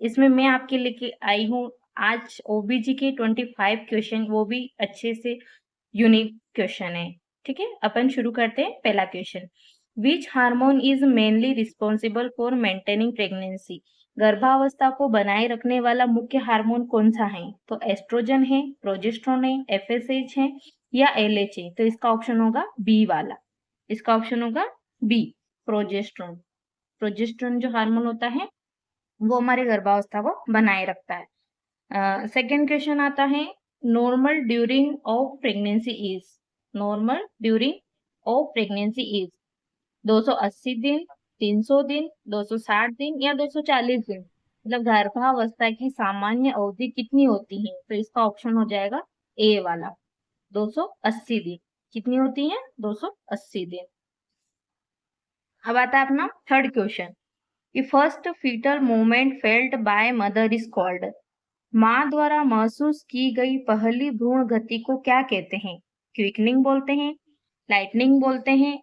इसमें मैं आपके लेके आई हूँ आज ओबीजी के 25 क्वेश्चन, वो भी अच्छे से यूनिक क्वेश्चन है। ठीक है, अपन शुरू करते हैं। पहला question, which hormone is mainly responsible for maintaining pregnancy? गर्भावस्था को बनाए रखने वाला मुख्य हार्मोन कौन सा है? तो एस्ट्रोजन है, प्रोजेस्टेरोन है, एफएसएच है या एलएच है? तो इसका ऑप्शन होगा बी वाला। इसका ऑप्शन होगा बी, प्रोजेस्टेरोन। प्रोजेस्टेरोन जो हार्मोन होता है वो हमारे गर्भावस्था को बनाए रखता है। सेकेंड क्वेश्चन आता है, normal during of pregnancy is? Normal during of pregnancy is 280 दिन, 300 दिन, 260 दिन या 240 दिन? मतलब गर्भावस्था की सामान्य अवधि कितनी होती है? तो इसका ऑप्शन हो जाएगा ए वाला, 280 दिन। कितनी होती है? 280 दिन। अब आता है अपना थर्ड क्वेश्चन, कि first fetal movement felt by mother is called? माँ द्वारा महसूस की गई पहली भ्रूण गति को क्या कहते हैं? क्विकनिंग बोलते हैं, लाइटनिंग बोलते हैं,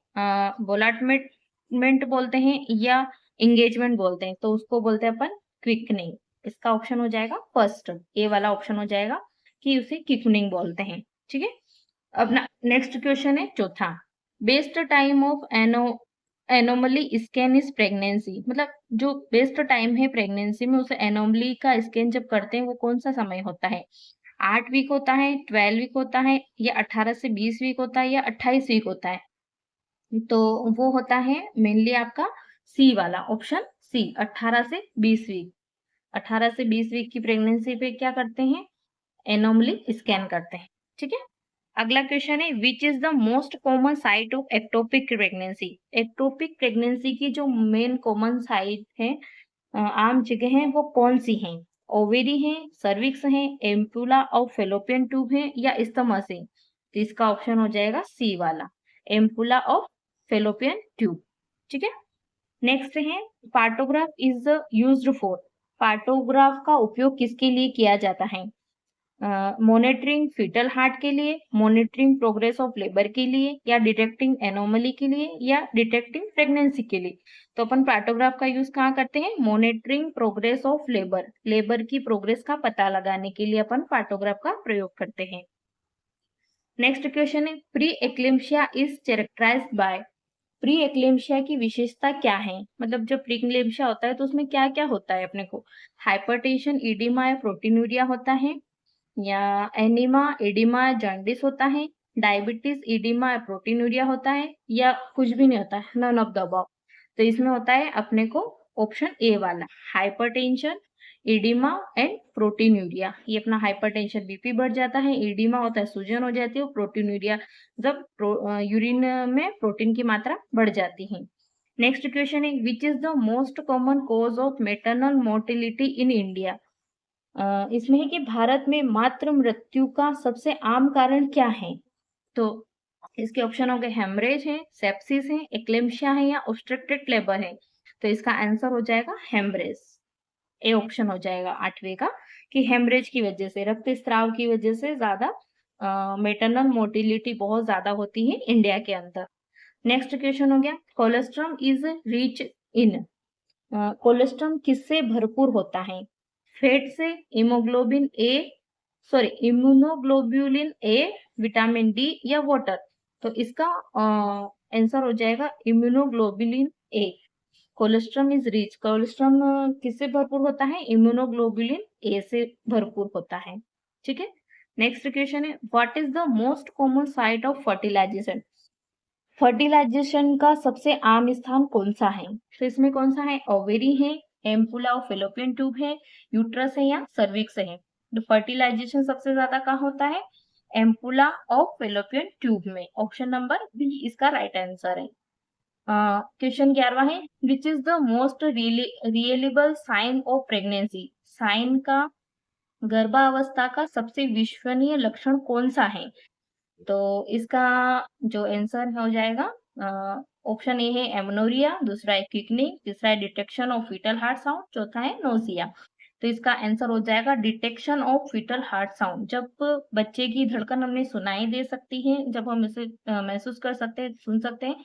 बोलाटमेंट बोलते हैं या एंगेजमेंट बोलते हैं? तो उसको बोलते हैं अपन क्विकनिंग। इसका ऑप्शन हो जाएगा फर्स्ट, ए वाला ऑप्शन हो जाएगा कि उसे क्विकनिंग बोलते हैं। ठीक है, अपना नेक्स्ट क्वेश्चन है चौथा, best time of anomaly scan is pregnancy? मतलब जो बेस्ट टाइम है प्रेगनेंसी में, उसे एनोमली का स्कैन जब करते हैं वो कौन सा समय होता है? 8 वीक होता है, 12 वीक होता है या 18 से 20 वीक होता है या 28 वीक होता है? तो वो होता है मेनली आपका सी वाला, ऑप्शन सी, 18 से 20 वीक। 18 से 20 वीक की प्रेगनेंसी पे क्या करते हैं? एनोमली स्कैन करते हैं। ठीक है, अगला क्वेश्चन है, which is the most common site of ectopic pregnancy? Ectopic pregnancy की जो मेन कॉमन साइट है, आम जगह है, वो कौन सी हैं? ओवेरी है, सर्विक्स है, एम्पुला और फेलोपियन ट्यूब है या स्टमस है? तो इसका ऑप्शन हो जाएगा सी वाला, एम्पुला ऑफ फेलोपियन ट्यूब। ठीक है, नेक्स्ट है, partograph is used for? Partograph का उपयोग किसके लिए किया जाता है? मॉनिटरिंग फीटल हार्ट के लिए, मॉनिटरिंग प्रोग्रेस ऑफ लेबर के लिए या डिटेक्टिंग एनोमली के लिए या डिटेक्टिंग प्रेगनेंसी के लिए? तो अपन पार्टोग्राफ का यूज कहाँ करते हैं? Monitoring progress of labour, labour की प्रोग्रेस का पता लगाने के लिए अपन पार्टोग्राफ का प्रयोग करते हैं। नेक्स्ट क्वेश्चन है, pre eclampsia is characterised by? Pre eclampsia की विशेषता क्या है? मतलब जब प्री एक्लेम्शिया होता है तो उसमें क्या क्या होता है अपने को? हाइपरटेंशन, इडिमा या प्रोटीनूरिया होता है, या एनीमा, एडिमा, जॉन्डिस होता है, डायबिटीज, एडिमा, प्रोटीनूरिया होता है या कुछ भी नहीं होता है, नन ऑफ द अबव? तो इसमें होता है अपने को ऑप्शन ए वाला, हाइपरटेंशन, एडिमा एंड प्रोटीनूरिया। ये अपना हाइपरटेंशन, बीपी बढ़ जाता है, एडिमा होता है सूजन हो जाती है, प्रोटीनूरिया जब यूरिन में प्रोटीन की मात्रा बढ़ जाती है। नेक्स्ट क्वेश्चन है, which is the most common cause of maternal mortality in India? इसमें है कि भारत में मातृ मृत्यु का सबसे आम कारण क्या है? तो इसके ऑप्शन हो गए हेमरेज है, सेप्सिस है, एक्लेम्शिया है या ऑब्स्ट्रक्टेड लेबर है? तो इसका आंसर हो जाएगा हेमरेज। ए ऑप्शन हो जाएगा आठवें का, कि हेमरेज की वजह से, रक्तस्राव की वजह से ज्यादा मेटरनल मोर्टिलिटी बहुत ज्यादा होती है इंडिया के अंदर। नेक्स्ट क्वेश्चन हो गया, cholesterol is rich in? Cholesterol किससे भरपूर होता है? फैट से, इमोग्लोबिन ए, सॉरी इम्यूनोग्लोब्यूलिन ए, विटामिन डी या वाटर? तो इसका आंसर हो जाएगा immunoglobulin A. Cholesterol is rich, cholesterol किससे भरपूर होता है? इम्यूनोग्लोबुलिन ए से भरपूर होता है। ठीक है, नेक्स्ट क्वेश्चन है, what is the most common site of fertilisation? Fertilisation का सबसे आम स्थान कौन सा है? तो इसमें कौन सा है? ओवेरी है, एम्पुला और फेलोपियन ट्यूब है, यूट्रस है या सर्विक्स है? तो फर्टिलाइजेशन सबसे ज्यादा कहाँ होता है? एम्पुला और फेलोपियन ट्यूब में। ऑप्शन नंबर बी इसका राइट आंसर है। क्वेश्चन 11 है, which is the most reliable sign of pregnancy? Sign का, गर्भावस्था का सबसे विश्वसनीय लक्षण कौन सा है? तो इसका जो आंसर हो जाएगा, ऑप्शन ए है एमनोरिया, दूसरा है क्विकनिंग, तीसरा है detection of fetal heart sound, चौथा है नोसिया। तो इसका आंसर हो जाएगा detection of fetal heart sound. जब बच्चे की धड़कन हमें सुनाई दे सकती है, जब हम इसे महसूस कर सकते हैं, सुन सकते हैं,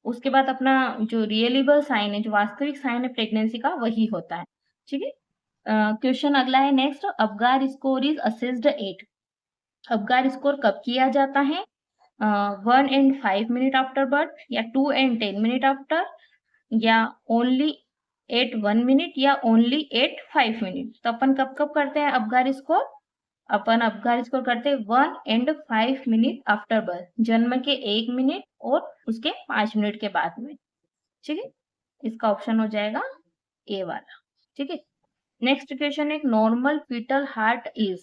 उसके बाद अपना जो रियलेबल साइन है, जो वास्तविक साइन है प्रेगनेंसी का, वही होता है। ठीक है, क्वेश्चन अगला है next, Apgar score is assessed at. Apgar score कब किया जाता है? 1 and 5 मिनट आफ्टर बर्थ, या 2 and 10 मिनट आफ्टर, या ओनली एट 1 मिनट, या ओनली एट 5 मिनट। तो अपन कब कब करते हैं अबगार स्कोर? अपन अबगार स्कोर करते हैं 1 and 5 मिनट आफ्टर बर्थ, जन्म के 1 मिनट और उसके 5 मिनट के बाद में। ठीक है, इसका ऑप्शन हो जाएगा ए वाला। ठीक है, नेक्स्ट क्वेश्चन, एक normal fetal heart is.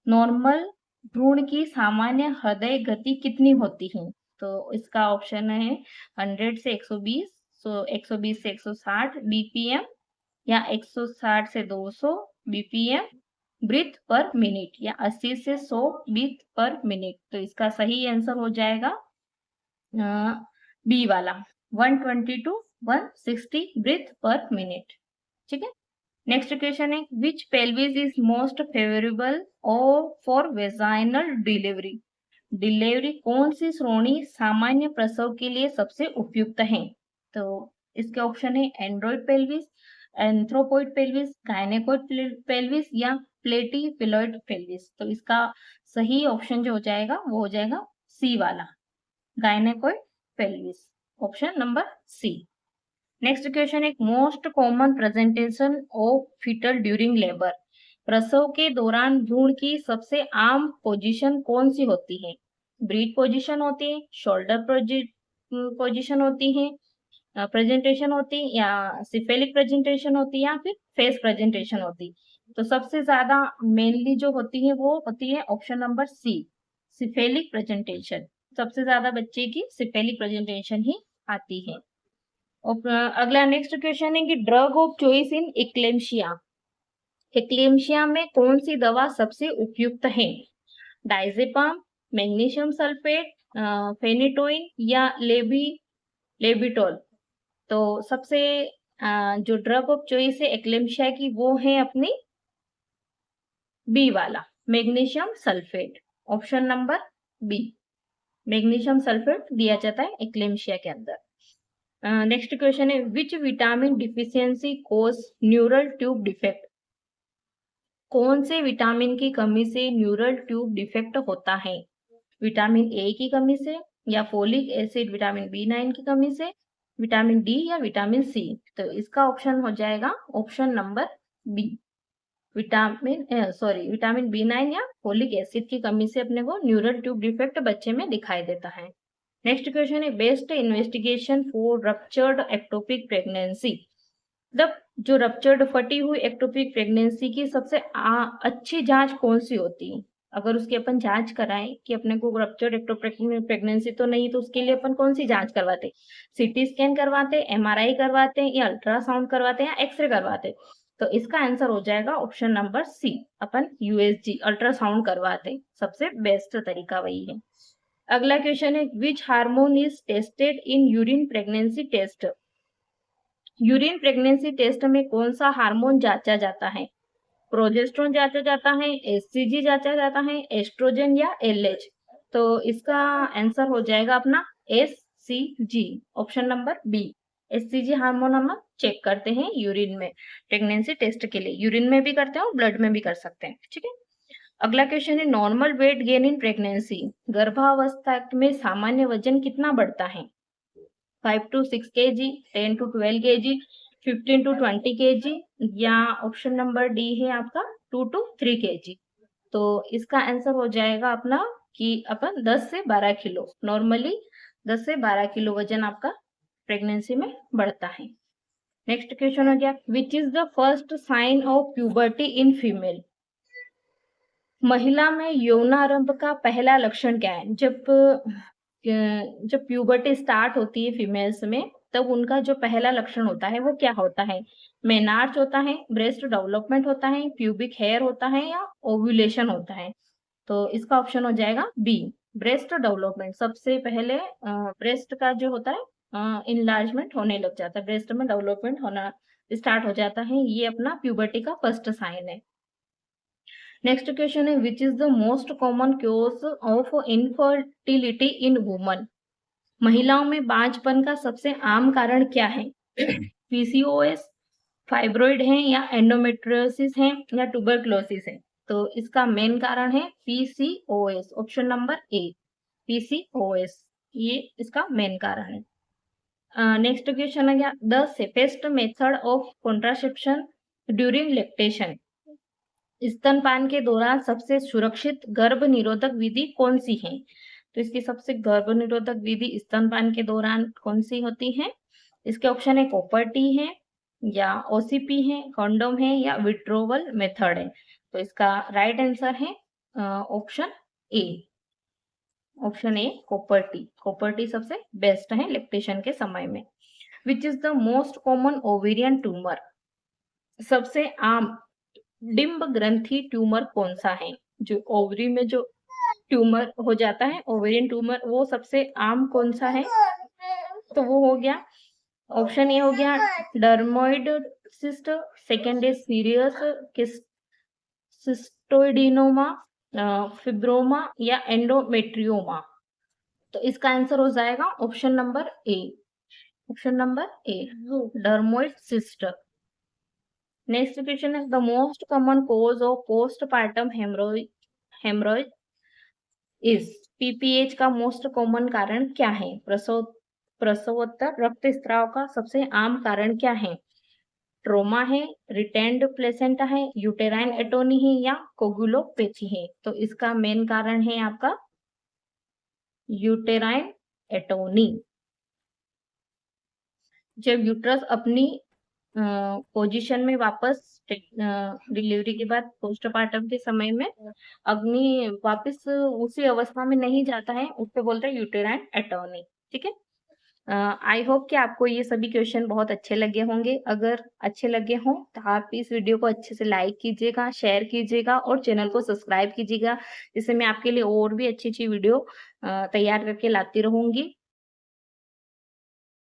Normal भ्रूण की सामान्य हृदय गति कितनी होती है? तो इसका ऑप्शन है 100 से 120, 120 से 160 बीपीएम, या 160 से 200 बीपीएम ब्रीथ पर मिनट, या 80 से 100 ब्रीथ पर मिनट। तो इसका सही आंसर हो जाएगा बी वाला, 120 to 160 ब्रीथ पर मिनट। ठीक है, नेक्स्ट क्वेश्चन है, विच पेल्विस इज मोस्ट फेवरेबल और फॉर वेजाइनल डिलीवरी। डिलीवरी कौन सी श्रोणी सामान्य प्रसव के लिए सबसे उपयुक्त है? तो इसके ऑप्शन है android pelvis, anthropoid pelvis, gynaecoid pelvis, या प्लेटिफिलॉइड पेल्विस। तो इसका सही ऑप्शन जो हो जाएगा वो हो जाएगा सी वाला, gynaecoid pelvis, option number C. Next question, एक most common presentation of fetal during labour. प्रसव के दौरान भ्रूण की सबसे आम पोजीशन कौन सी होती है? ब्रीथ पोजीशन होती है, शोल्डर पोजीशन होती है, प्रेजेंटेशन होती, या सिफेलिक प्रेजेंटेशन होती, या फिर फेस प्रेजेंटेशन होती। तो सबसे ज्यादा मेनली जो होती है वो होती है option number C, cephalic presentation. सबसे ज्यादा बच्चे की सिफेलिक प्रेजेंटेशन ही आती है। और अगला नेक्स्ट क्वेश्चन है कि drug of choice in eclampsia. Eclampsia में कौन सी दवा सबसे उपयुक्त है? डाइजेपाम, मैग्नीशियम सल्फेट, फेनिटोइन, या लेबिटोल। तो सबसे जो ड्रग ऑफ चॉइस है एक्लेम्शिया की वो है अपनी बी वाला, magnesium sulphate, option number B. Magnesium sulphate दिया जाता है एक्लेम्शिया के अंदर। नेक्स्ट क्वेश्चन है, which vitamin deficiency cause neural tube defect. कौन से विटामिन की कमी से न्यूरल ट्यूब डिफेक्ट होता है? विटामिन ए की कमी से, या फोलिक एसिड विटामिन B9 की कमी से, विटामिन डी, या विटामिन सी। तो इसका ऑप्शन हो जाएगा option number B, vitamin B9 या फोलिक एसिड की कमी से अपने को न्यूरल ट्यूब डिफेक्ट बच्चे में दिखाई देता है। नेक्स्ट क्वेश्चन है, best investigation for ruptured ectopic pregnancy. मतलब जो रप्चर्ड फटी हुई एक्टोपिक प्रेगनेंसी की सबसे अच्छी जांच कौन सी होती है? अगर उसकी अपन जांच कराएं कि अपने को रप्चर्ड एक्टोपिक प्रेगनेंसी तो नहीं, तो उसके लिए अपन कौन सी जांच करवाते? सीटी स्कैन करवाते, MRI करवाते, या अल्ट्रासाउंड करवाते, या एक्सरे करवाते? तो इसका आंसर हो जाएगा ऑप्शन नंबर सी, अपन USG अल्ट्रासाउंड करवाते, सबसे बेस्ट तरीका वही है। अगला क्वेश्चन है, which hormone is tested in urine pregnancy test. Urine pregnancy test में कौन सा हार्मोन जांचा जाता है? प्रोजेस्टेरोन जांचा जाता है, HCG जांचा जाता है, एस्ट्रोजन, या LH। तो इसका आंसर हो जाएगा अपना HCG, option number B. HCG hormone हम चेक करते हैं यूरिन में प्रेगनेंसी टेस्ट के लिए, यूरिन में भी करते हैं और ब्लड में भी कर सकते हैं। ठीक है, अगला क्वेश्चन है, normal weight gain in pregnancy. गर्भावस्था में सामान्य वजन कितना बढ़ता है? 5 to 6 kg, 10 to 12 kg, 15 to 20 kg, या ऑप्शन नंबर डी है आपका 2 to 3 kg। तो इसका आंसर हो जाएगा अपना कि अपन 10 से 12 किलो, नॉर्मली 10 से 12 किलो वजन आपका प्रेगनेंसी में बढ़ता है। नेक्स्ट क्वेश्चन हो गया, which is the first sign of puberty in female. महिला में यौनारंभ का पहला लक्षण क्या है? जब प्यूबर्टी स्टार्ट होती है फीमेल्स में, तब उनका जो पहला लक्षण होता है वो क्या होता है? मेनार्च होता है, ब्रेस्ट डेवलपमेंट होता है, प्यूबिक हेयर होता है, या ओव्यूलेशन होता है? तो इसका ऑप्शन हो जाएगा बी, ब्रेस्ट डेवलपमेंट। सबसे पहले ब्रेस्ट का जो होता है इनलार्जमेंट होने लग जाता है, ब्रेस्ट में डेवलपमेंट होना स्टार्ट हो जाता है, ये अपना प्यूबर्टी का फर्स्ट साइन है। नेक्स्ट क्वेश्चन है, which is the most common cause of infertility in woman. महिलाओं में बांझपन का सबसे आम कारण क्या है? PCOS, फाइब्रॉइड है या एंडोमेट्रियोसिस है या ट्यूबरक्लोसिस है। तो इसका मेन कारण है पीसीओएस, ऑप्शन नंबर ए, पीसीओएस, ये इसका मेन कारण है। नेक्स्ट क्वेश्चन आ गया, the safest method of contraception during lactation, स्तनपान के दौरान सबसे सुरक्षित गर्भ निरोधक विधि कौन सी है? तो इसकी सबसे गर्भ निरोधक विधि स्तनपान के दौरान कौन सी होती है? इसके ऑप्शन है कॉपर टी है या ओसीपी है, कंडोम है या विड्रोवल मेथड है। तो इसका राइट आंसर है option A, option A copper T. Copper T सबसे बेस्ट है लैक्टेशन के समय में। विच is the most common ovarian tumour, सबसे आम डिम्ब ग्रंथि ट्यूमर कौन सा है? जो ओवरी में जो ट्यूमर हो जाता है ओवेरियन ट्यूमर, वो सबसे आम कौन सा है? तो वो हो गया ऑप्शन ए हो गया डर्मोइड सिस्ट, सेकेंड है सीरियस सिस्टोइडिनोमा, फिब्रोमा या एंडोमेट्रियोमा। तो इसका आंसर हो जाएगा option number A, option number A, dermoid cyst. Next question है, the most common cause of postpartum haemorrhoid is, PPH का मोस्ट कॉमन कारण क्या है? प्रसवोत्तर रक्तस्राव का सबसे आम कारण क्या है? ट्रोमा है, रिटेंड प्लेसेंटा है, यूटेराइन एटोनी है या कोगुलोपैथी है? तो इसका मेन कारण है आपका यूटेराइन एटोनी। जब यूट्रस अपनी पोजीशन में वापस डिलीवरी के बाद पोस्टपार्टम के समय में अग्नि वापस उसी अवस्था में नहीं जाता है, उसको बोलते हैं यूटेराइन एटोनी। ठीक है, आई होप कि आपको ये सभी क्वेश्चन बहुत अच्छे लगे होंगे। अगर अच्छे लगे हों तो आप इस वीडियो को अच्छे से लाइक कीजिएगा, शेयर कीजिएगा और चैनल को सब्सक्राइब कीजिएगा, जिससे मैं आपके लिए और भी अच्छी अच्छी वीडियो तैयार करके लाती रहूंगी।